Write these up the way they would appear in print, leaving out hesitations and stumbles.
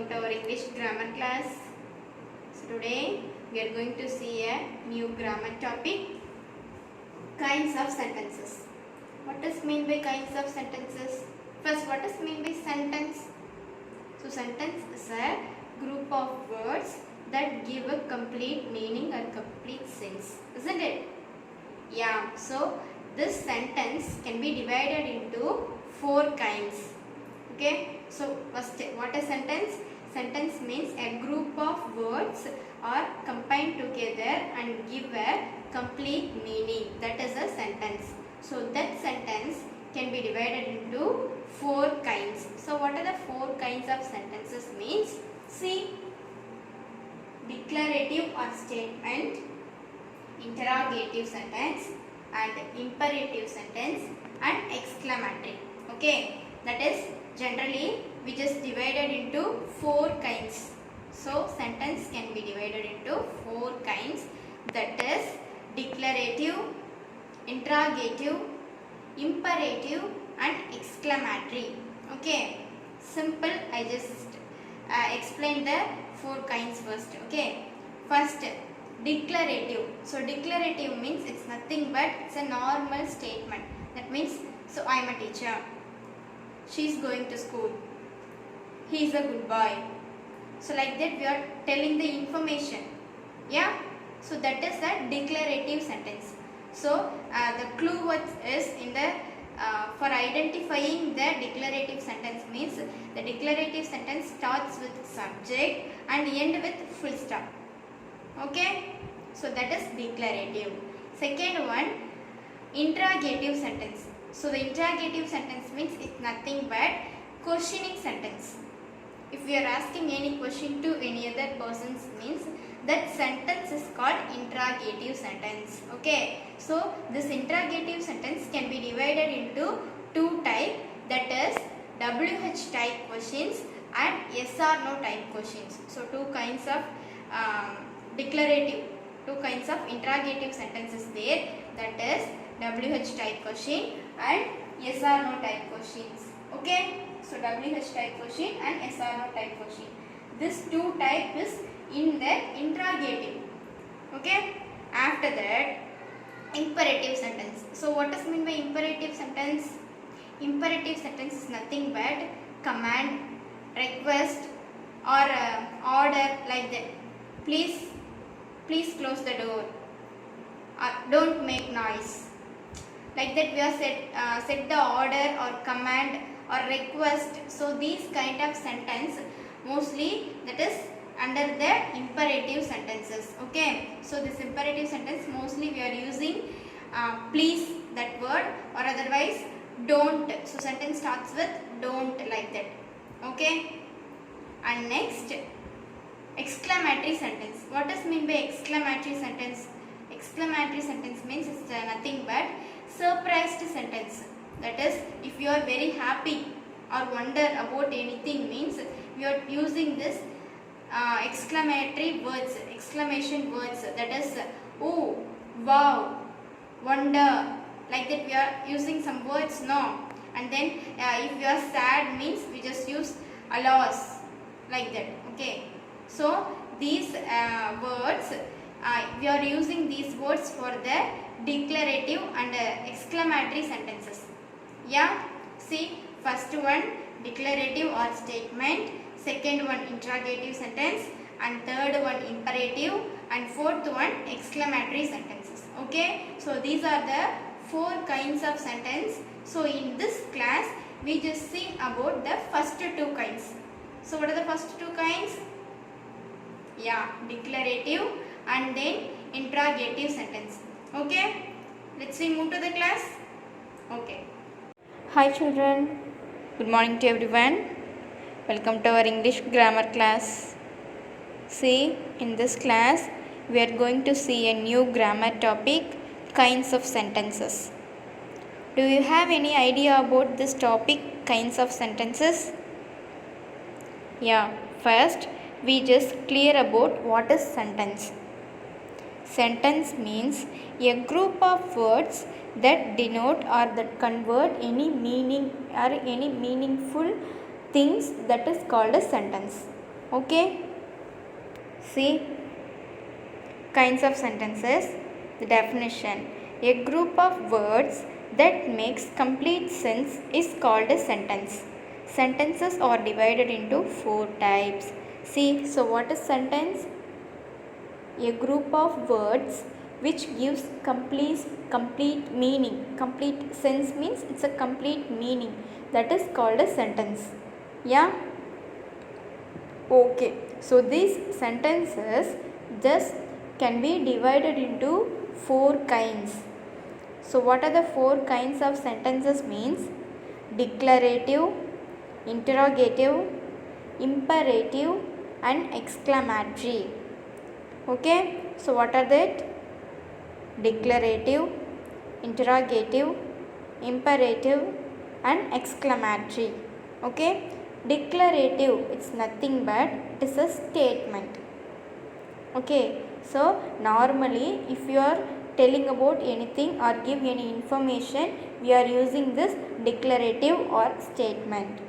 welcome to our English grammar class. So today we are going to see a new grammar topic, kinds of sentences. What does mean by kinds of sentences? First, what does mean by sentence? So sentence is a group of words that give a complete meaning or complete sense, isn't it? Yeah, so this sentence can be divided into 4 kinds. Okay, so first, what is sentence? Sentence means a group of words are combined together and give a complete meaning. That is a sentence. So that sentence can be divided into 4 kinds. So what are the 4 kinds of sentences means? See, declarative or statement, interrogative sentence, and imperative sentence, and exclamatory. Okay, that is generally we just divided into 4 kinds. So sentence can be divided into 4 kinds, that is declarative, interrogative, imperative, and exclamatory. Okay, simple. I just explain the 4 kinds first. Okay, first, declarative. So declarative means it's nothing but it's a normal statement. That means, so I am a teacher, she is going to school, he is a good boy. So like that we are telling the information. Yeah, so that is the declarative sentence. So the clue what is in the for identifying the declarative sentence means the declarative sentence starts with subject and end with full stop. Okay, so that is declarative. Second one, interrogative sentence. So the interrogative sentence means it's nothing but questioning sentence. If we are asking any question to any other persons means that sentence is called interrogative sentence. Okay, so this interrogative sentence can be divided into 2 types, that is WH type questions and yes or no type questions. So 2 kinds of declarative, 2 kinds of interrogative sentences there, that is WH type question and yes or no type questions. Okay, so WH type question and yes or no type question. This 2 type is in the interrogative. Okay, after that, imperative sentence. So what does mean by imperative sentence? Imperative sentence is nothing but command, request, or order, like that. Please close the door, don't make noise. Like that we are set the order or command or request. So these kind of sentence mostly that is under the imperative sentences. Okay, so this imperative sentence mostly we are using please, that word, or otherwise don't. So sentence starts with don't, like that. Okay, and next, exclamatory sentence. What does mean by exclamatory sentence? Exclamatory sentence means it's nothing but surprised sentence. That is, if you are very happy or wonder about anything means we are using this exclamatory words, exclamation words, that is oh, wow, wonder, like that we are using some words, no. And then if you are sad means we just use alas, like that. Okay, so these words we are using these words for the declarative and exclamatory sentences. Yeah, see, first one declarative or statement, second one interrogative sentence, and third one imperative, and fourth one exclamatory sentences. Okay, so these are the 4 kinds of sentence. So in this class we just see about the first 2 kinds. So what are the first 2 kinds? Yeah, declarative and then interrogative sentence. Okay, let's see, move to the class. Okay. Hi children, good morning to everyone. Welcome to our English grammar class. See, in this class we are going to see a new grammar topic, kinds of sentences. Do you have any idea about this topic, kinds of sentences? Yeah, first we just clear about what is sentence. Sentence means a group of words that denote or that convert any meaning or any meaningful things, that is called a sentence. Okay, see, kinds of sentences. The definition: a group of words that makes complete sense is called a sentence. Sentences are divided into 4 types. See, so what is sentence? A group of words which gives complete meaning. Complete sense means it's a complete meaning, that is called a sentence. Yeah, okay, so these sentences just can be divided into 4 kinds. So what are the 4 kinds of sentences means? Declarative, interrogative, imperative and exclamatory. Okay, so what are that? Declarative, interrogative, imperative and exclamatory. Okay, declarative, it's nothing but it is a statement. Okay, so normally if you are telling about anything or give any information, we are using this declarative or statement.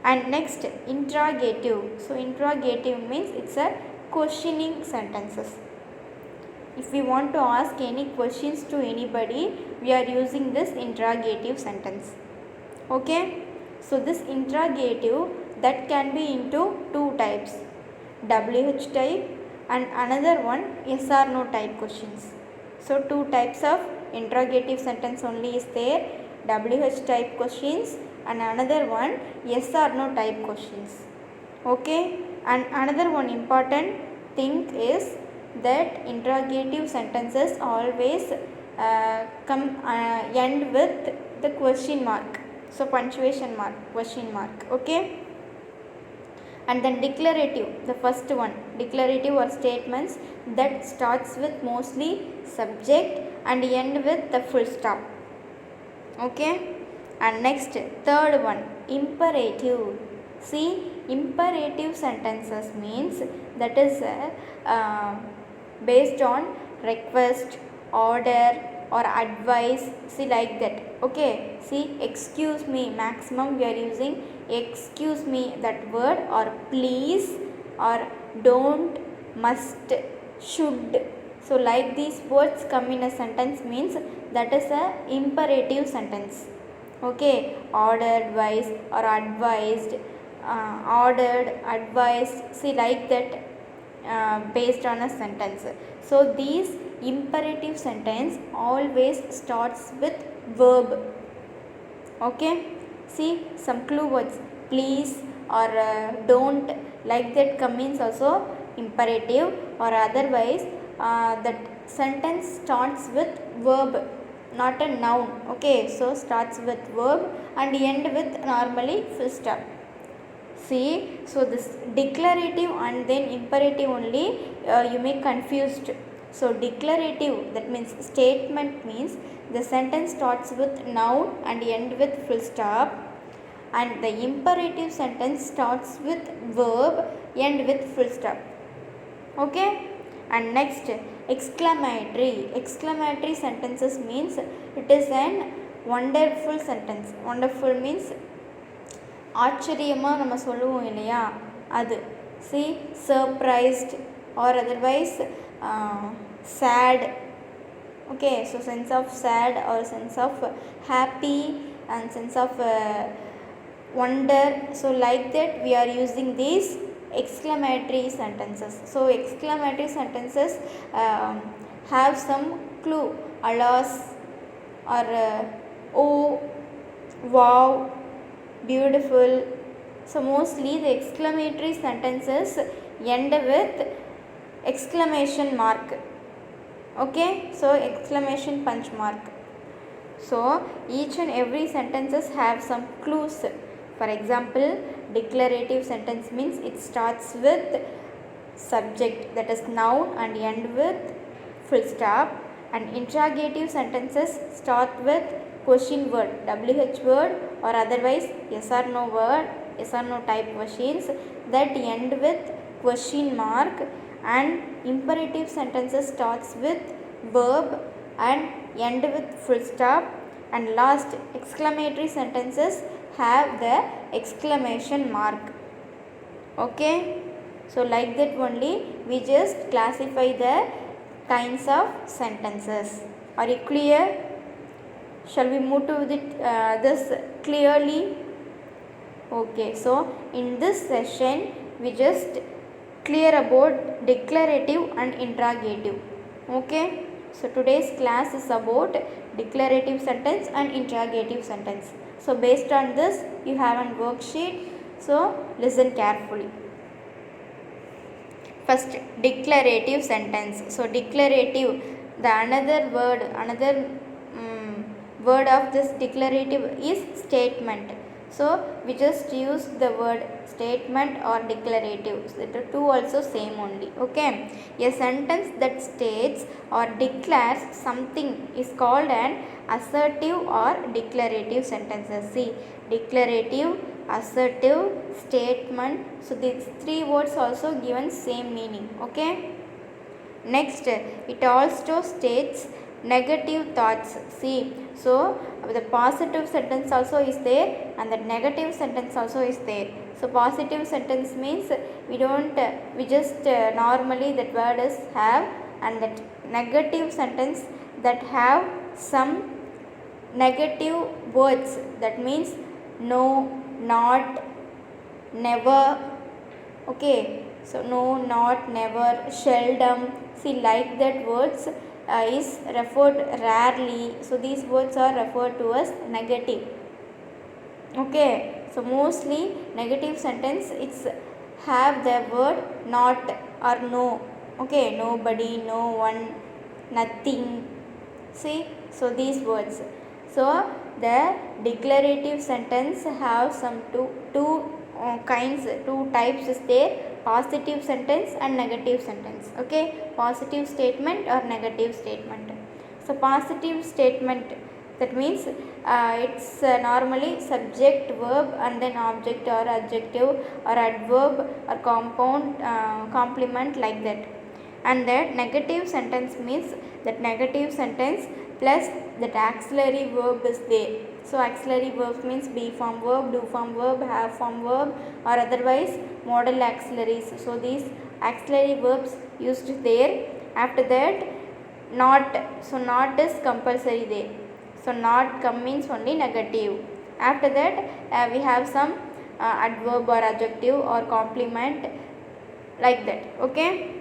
And next, interrogative. So interrogative means it's a questioning sentences. If we want to ask any questions to anybody, we are using this interrogative sentence. Okay, so this interrogative that can be into 2 types, WH type and another one yes or no type questions. So 2 types of interrogative sentence only is there, WH type questions and another one yes or no type questions. Okay, and another one important thing is that interrogative sentences always end with the question mark, so punctuation mark, question mark. Okay, and then declarative, the first one, declarative or statements that starts with mostly subject and end with the full stop. Okay, and next, third one, imperative. See, imperative sentences means that is based on request, order or advice. See, like that. Okay, see, excuse me, maximum we are using excuse me, that word, or please, or don't, must, should. So like these words come in a sentence means that is a imperative sentence. Okay, ordered, advised or advised, ordered, advised. See, like that, based on a sentence. So these imperative sentence always starts with verb. Okay, see, some clue words, please or don't, like that come means also imperative, or otherwise that sentence starts with verb, not a noun. Okay, so starts with verb and end with normally full stop. See, so this declarative and then imperative only you may confused. So declarative, that means statement, means the sentence starts with noun and end with full stop, and the imperative sentence starts with verb, end with full stop. Okay, and next, exclamatory. Exclamatory sentences means it is an wonderful sentence. Wonderful means ஆச்சரியமாக நம்ம சொல்லுவோம் இல்லையா, அது. See, surprised or otherwise sad. Okay, so sense of sad or sense of happy and sense of wonder. So like that we are using these exclamatory sentences. So exclamatory sentences have some clue, alas or oh, wow, beautiful. So mostly the exclamatory sentences end with exclamation mark. Okay, so exclamation punch mark. So each and every sentences have some clues. For example, declarative sentence means it starts with subject, that is noun, and end with full stop. And interrogative sentences start with question word, WH word, or otherwise yes or no word, yes or no type questions that end with question mark. And imperative sentences starts with verb and end with full stop. And last, exclamatory sentences have the exclamation mark. Okay, so like that only we just classify the kinds of sentences. Are you clear? Shall we move to this clearly? Okay, so in this session we just clear about declarative and interrogative. Okay, so today's class is about declarative sentence and interrogative sentence. So based on this you have a worksheet, so listen carefully. First, declarative sentence. So declarative, the another word of this declarative is statement. So we just use the word statement or declarative. So the two also same only. Okay. A sentence that states or declares something is called an assertive or declarative sentences. See, declarative, assertive, statement. So these three words also given same meaning. Okay. Next, it also states negative thoughts. See, so the positive sentence also is there and the negative sentence also is there. So positive sentence means we just normally that word is have, and that negative sentence that have some negative words, that means no, not, never. Okay, so no, not, never, seldom. See, like that words is referred rarely. So these words are referred to as negative. Okay, so mostly negative sentence it's have the word not or no. Okay, nobody, no one, nothing. See, so these words. So the declarative sentence have some two kinds, two types is there: positive sentence and negative sentence. Okay, positive statement or negative statement. So positive statement, that means it's normally subject, verb, and then object or adjective or adverb or compound complement, like that. And that negative sentence means that negative sentence plus that auxiliary verb is there. So auxiliary verbs means be form verb, do form verb, have form verb, or otherwise modal auxiliaries. So these auxiliary verbs used there. After that, not. So not is compulsory there. So not come means only negative. After that we have some adverb or adjective or complement, like that. Okay.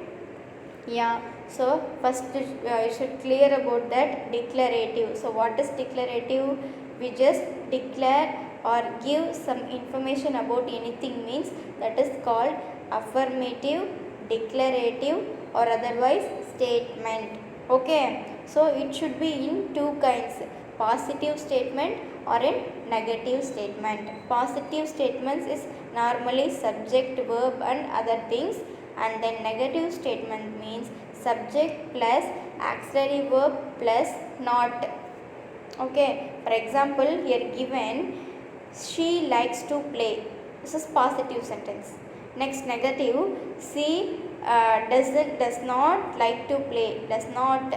Yeah, so first you should clear about that declarative. So what is declarative? We just declare or give some information about anything, means that is called affirmative, declarative, or otherwise statement. Okay, so it should be in two kinds: positive statement or in negative statement. Positive statements is normally subject, verb, and other things, and then negative statement means subject plus auxiliary verb plus not. Okay, for example, here given she likes to play. This is positive sentence. Next, negative, she does not like to play. Does not.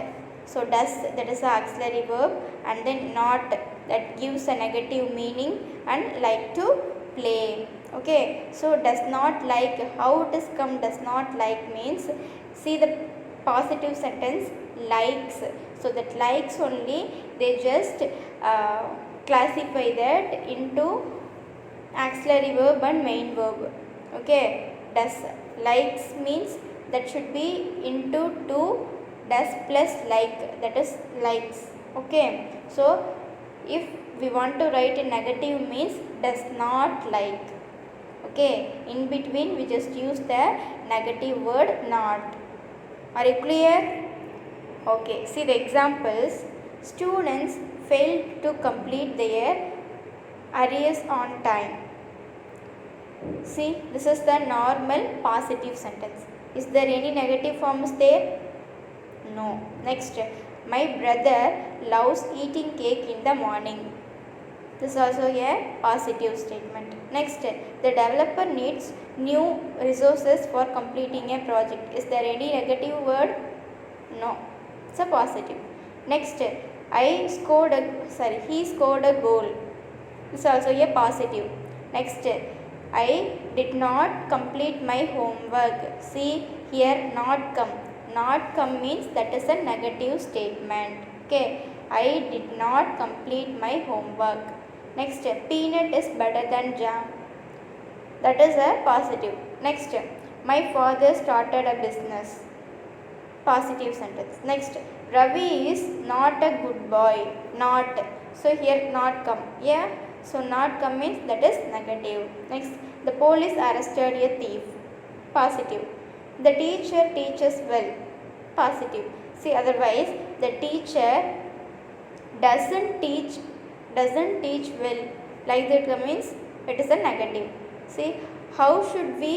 So does, that is the auxiliary verb, and then not, that gives a negative meaning, and like to play. Okay, so does not like, how it is come does not like means, see the positive sentence likes. So that likes only they just classify that into auxiliary verb and main verb. Okay, does likes means that should be into two, does plus like, that is likes. Okay, so if we want to write a negative means does not like. Okay, in between we just use the negative word not. Are you clear? Okay, see the examples. Students failed to complete their arrears on time. See, this is the normal positive sentence. Is there any negative forms there? No. Next, my brother loves eating cake in the morning. This is also a positive statement. Next, the developer needs new resources for completing a project. Is there any negative word? No. It's a positive. Next, he scored a goal. This is also a positive. Next, I did not complete my homework. See here, not come. Not come means that is a negative statement. Okay, I did not complete my homework. Next, peanut is better than jam. That is a positive. Next, my father started a business. Positive sentence. Next, Ravi is not a good boy. Not. So here not come. Yeah. So not come means that is negative. Next, the police arrested a thief. Positive. The teacher teaches well. Positive. See, otherwise the teacher doesn't teach well. Like that means it is a negative. See, how should we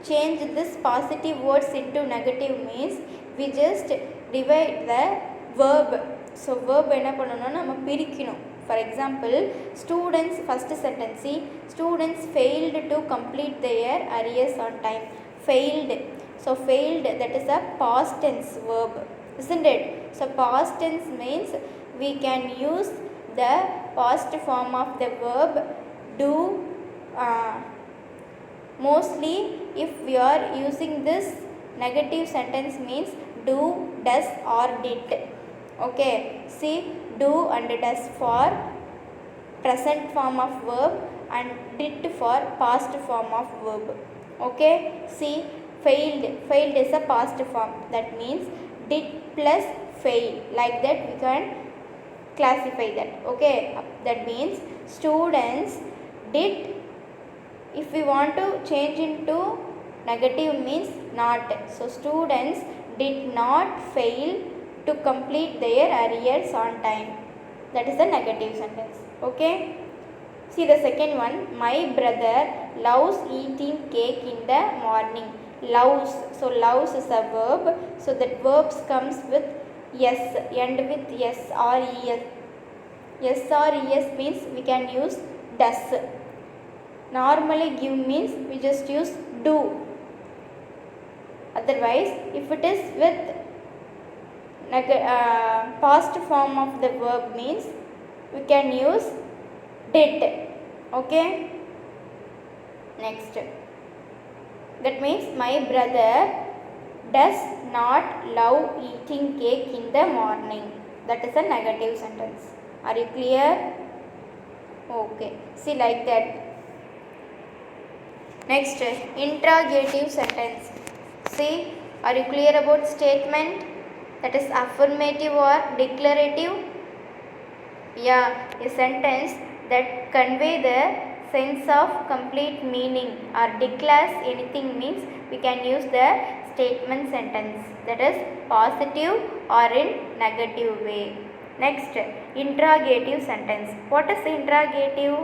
change this positive words into negative means we just divide the verb. So verb என்ன பண்ணனும் நம்ம பிரிக்கணும். For example, students first sentence, see, students failed to complete their arrears on time. Failed. So failed, that is a past tense verb, isn't it? So past tense means we can use the past form of the verb do. Mostly if we are using this negative sentence means do, does or did. Okay, see, do and does for present form of verb and did for past form of verb. Okay, see, failed is a past form, that means did plus fail, like that we can classify that. Okay, that means students did. If we want to change into negative means not. So students did not fail to complete their arrears on time. That is the negative sentence. Okay, see the second one. My brother loves eating cake in the morning. Loves. So loves is a verb, so that verbs comes with yes, end with yes or es. Yes or es means we can use does. Normally give means we just use do. Otherwise if it is with past form of the verb means we can use did. Okay, next, that means my brother does not love eating cake in the morning. That is a negative sentence. Are you clear? Okay, see, like that. Next, interrogative sentence. See, are you clear about statement? That is affirmative or declarative? Yeah, a sentence that convey the sense of complete meaning or declares anything means we can use the statement sentence, that is positive or in negative way. Next, interrogative sentence. What is interrogative?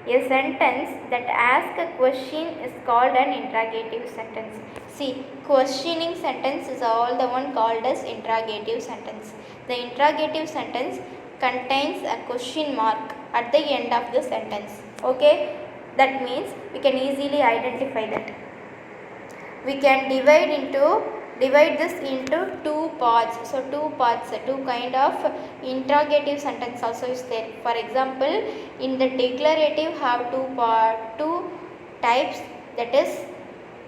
A sentence that asks a question is called an interrogative sentence. See, questioning sentence is all the one called as interrogative sentence. The interrogative sentence contains a question mark at the end of the sentence. Okay, that means we can easily identify that. We can divide this into two parts. So two parts, two kind of interrogative sentence also is there. For example, in the declarative have two types, that is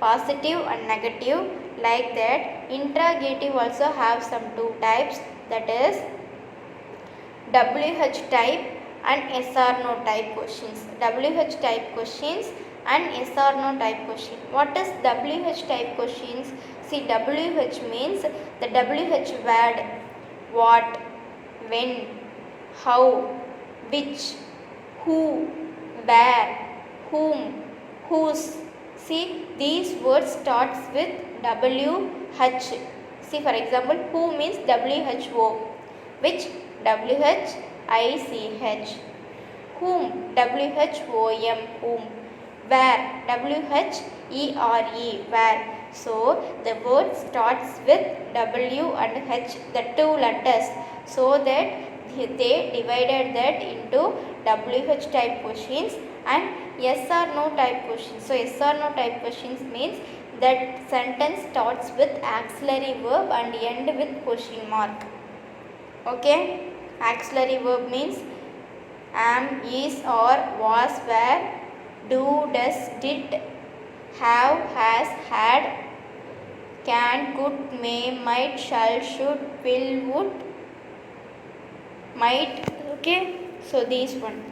positive and negative. Like that, interrogative also have some two types, that is WH type and yes or no type questions. WH type questions and yes or no type question. What is WH type questions? See, WH means the WH word, what, when, how, which, who, where, whom, whose. See, these words starts with WH. See, for example, who means WHO, which WHICH, whom WHOM, whom, where WHERE, where. So the word starts with W and H, the two letters, so that they divided that into WH type questions and yes or no type questions. So yes or no type questions means that sentence starts with auxiliary verb and end with question mark. Okay, auxiliary verb means am, is, or, was, were, do, does, did, have, has, had, can, could, may, might, shall, should, will, would, might. Okay, so these one.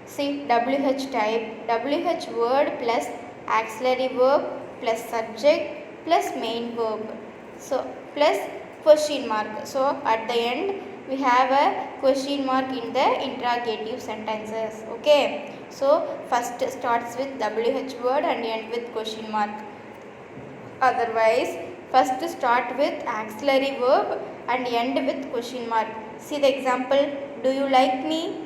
See, WH type, WH word plus auxiliary verb plus subject plus main verb. So, plus question mark. So, at the end we have a question mark in the interrogative sentences. Okay. So, first starts with WH word and end with question mark. Otherwise, first start with auxiliary verb and end with question mark. See the example, do you like me?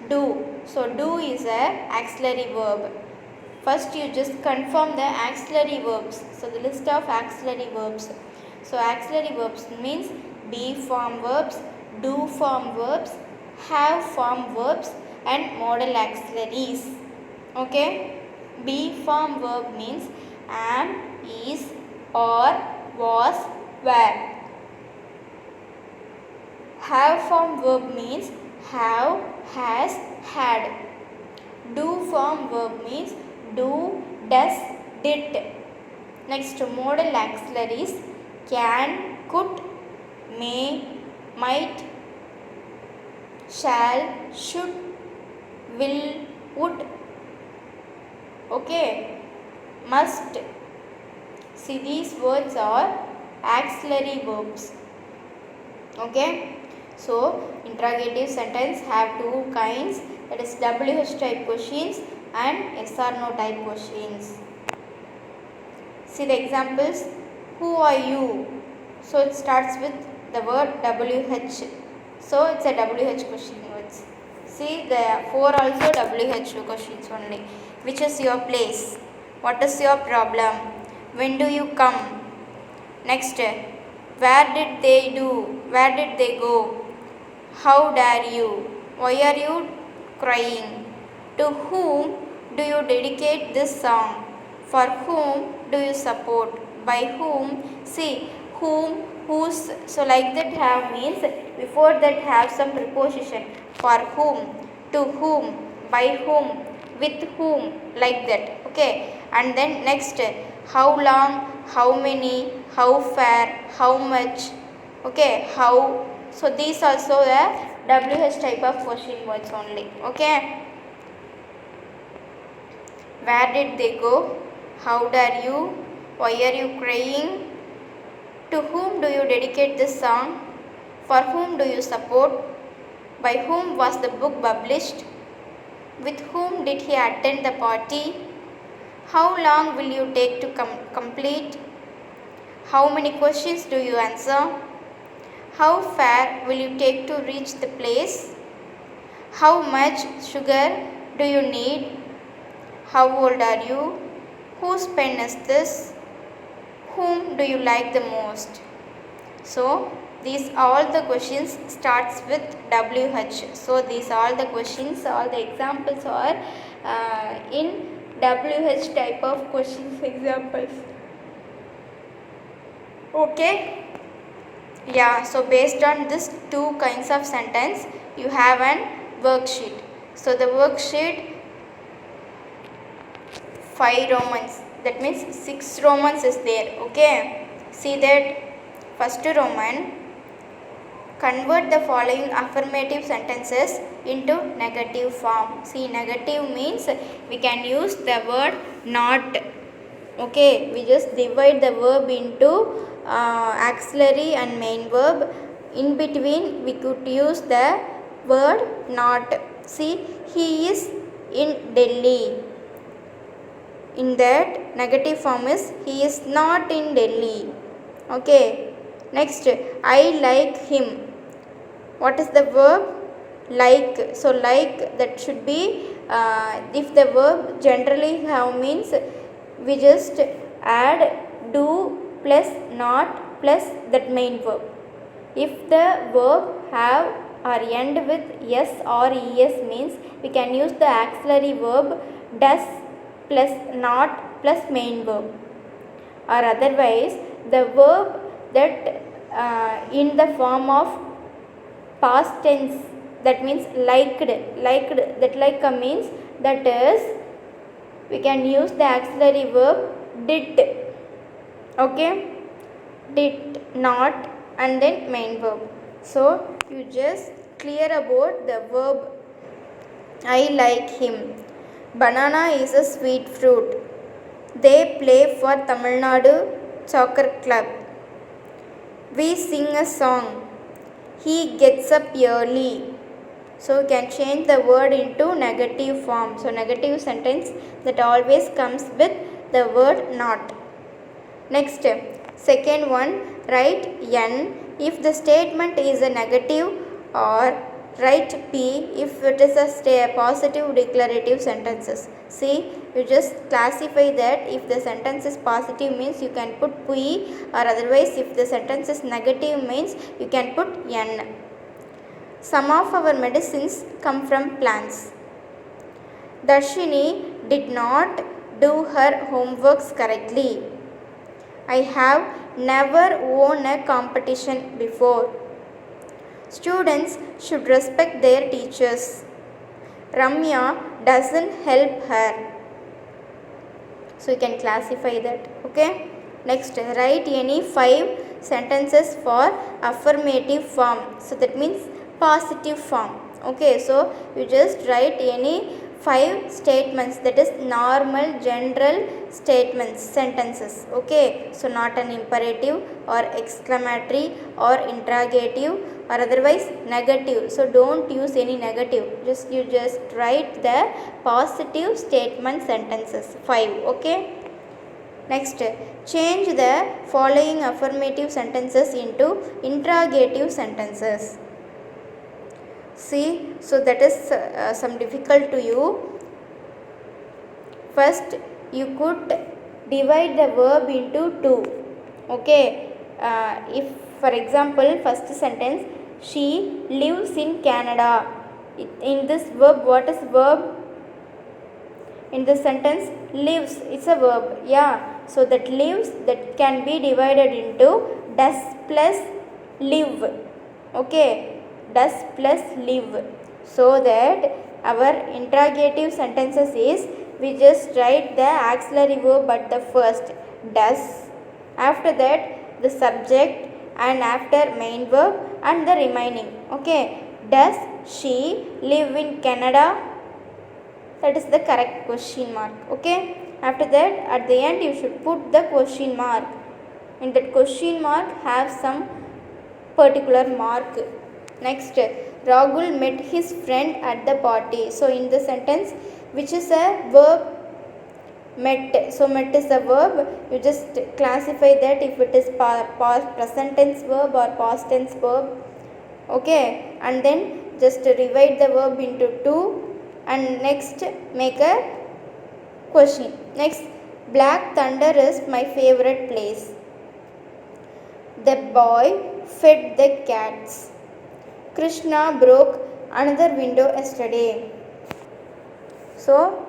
Do. So, do is a auxiliary verb. First you just confirm the auxiliary verbs. So, the list of auxiliary verbs. So, auxiliary verbs means be form verbs, do form verbs, have form verbs and modal auxiliaries. Okay. Be form verb means am, is, or, was, were. Have form verb means have, has, had. Do form verb means do, does, did. Next, modal auxiliaries can, could, may, might, shall, should, will, would. Okay, must. See, these words are auxiliary verbs. Okay, so interrogative sentence have two kinds, that is WH type questions and yes or no type questions. See the examples. Who are you? So it starts with the word WH. So it's a WH question words. See the 4 also WH questions only. Which is your place? What is your problem? When do you come? Next, where did they do? Where did they go? How dare you? Why are you crying? To whom do you dedicate this song? For whom do you support? By whom? See, whom, whose. So like that have means before that have some preposition. For whom, to whom, by whom, with whom, like that. Okay. And then next, how long, how many, how far, how much. Okay, how. So these also a WH type of question words only. Okay. Where did they go? How dare you? Why are you crying? To whom do you dedicate this song? For whom do you support? By whom was the book published? With whom did he attend the party? How long will you take to complete? How many questions do you answer? How far will you take to reach the place? How much sugar do you need? How old are you? Whose pen is this? Whom do you like the most? So, these all the questions starts with WH. So, these all the questions, all the examples are in WH type of questions examples. Okay. Yeah, so based on this two kinds of sentence, you have an worksheet. So the worksheet 5 Romans, that means 6 Romans is there. Okay. See that first Roman, convert the following affirmative sentences into negative form. See, negative means we can use the word not. Okay, we just divide the verb into auxiliary and main verb. In between we could use the word not. See, he is in Delhi. In that negative form is he is not in Delhi. Okay. Next, I like him. What is the verb? Like. So like that should be if the verb generally have means we just add do plus not plus that main verb. If the verb have or end with yes or es means we can use the auxiliary verb does plus not plus main verb, or otherwise the verb that in the form of past tense, that means liked, that like means that is we can use the auxiliary verb did. Okay, did not and then main verb. So you just clear about the verb I like him. Banana is a sweet fruit. They play for Tamil Nadu Soccer Club. We sing a song. He gets up early. So you can change the word into negative form. So negative sentence that always comes with the word not. Next, second one, write N if the statement is a negative, or write P if it is a positive declarative sentences. See, you just classify that. If the sentence is positive means you can put P, or otherwise if the sentence is negative means you can put N. Some of our medicines come from plants. Darshini did not do her homeworks correctly. I have never won a competition before. Students should respect their teachers. Ramya doesn't help her. So you can classify that. Okay. Next, write any 5 sentences for affirmative form. So that means positive form. Okay, so you just write any 5 statements, that is normal general statements, sentences. Okay, so not an imperative or exclamatory or interrogative or otherwise negative. So don't use any negative, you just write the positive statement sentences 5. Okay. Next, change the following affirmative sentences into interrogative sentences. See, so that is some difficult to you. First, you could divide the verb into 2. Okay, if for example first sentence, she lives in Canada. In this verb, what is verb? In this sentence, lives, it's a verb. Yeah, so that lives, that can be divided into does plus live. Okay, does plus live. So that our interrogative sentences is, we just write the auxiliary verb at the first, does, after that the subject, and after main verb and the remaining. Okay, does she live in Canada? That is the correct question mark. Okay, after that at the end you should put the question mark. In that question mark have some particular mark. Next, Rahul met his friend at the party. So in the sentence, which is a verb? Met. So met is a verb. You just classify that if it is present tense verb or past tense verb. Okay, and then just divide the verb into 2, and next make a question. Next, Black Thunder is my favorite place. The boy fed the cats. Krishna broke another window yesterday. So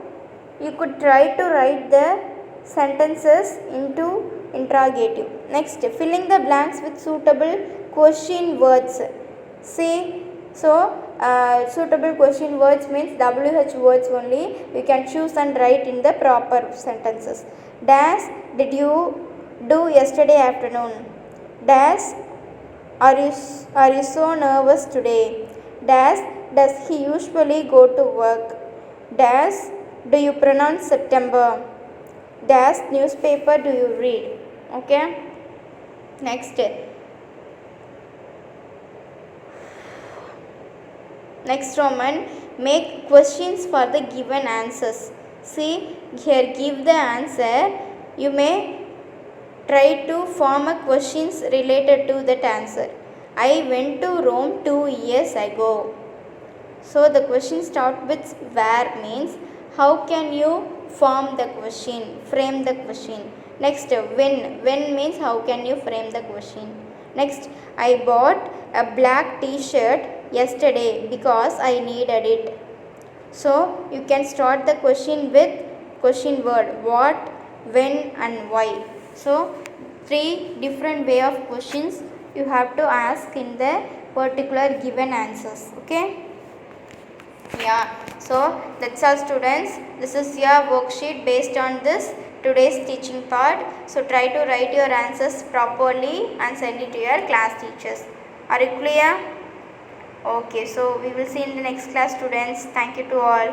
you could try to write the sentences into interrogative. Next, filling the blanks with suitable question words. See, so suitable question words means WH words only. You can choose and write in the proper sentences. Dash did you do yesterday afternoon? Dash are you so nervous today? Dash does he usually go to work? Dash do you pronounce September? Dash newspaper do you read? Okay. Next, Roman, make questions for the given answers. See, here give the answer. You may try to form a questions related to that answer. I went to Rome 2 years ago. So the question start with where means how can you form the question, frame the question. Next, when means how can you frame the question. Next, I bought a black t-shirt yesterday because I needed it. So you can start the question with question word, what, when and why. So 3 different way of questions you have to ask in the particular given answers. Okay. Yeah, so that's all students. This is your worksheet based on this today's teaching part. So try to write your answers properly and send it to your class teachers. Are you clear? Okay, so we will see in the next class students. Thank you to all.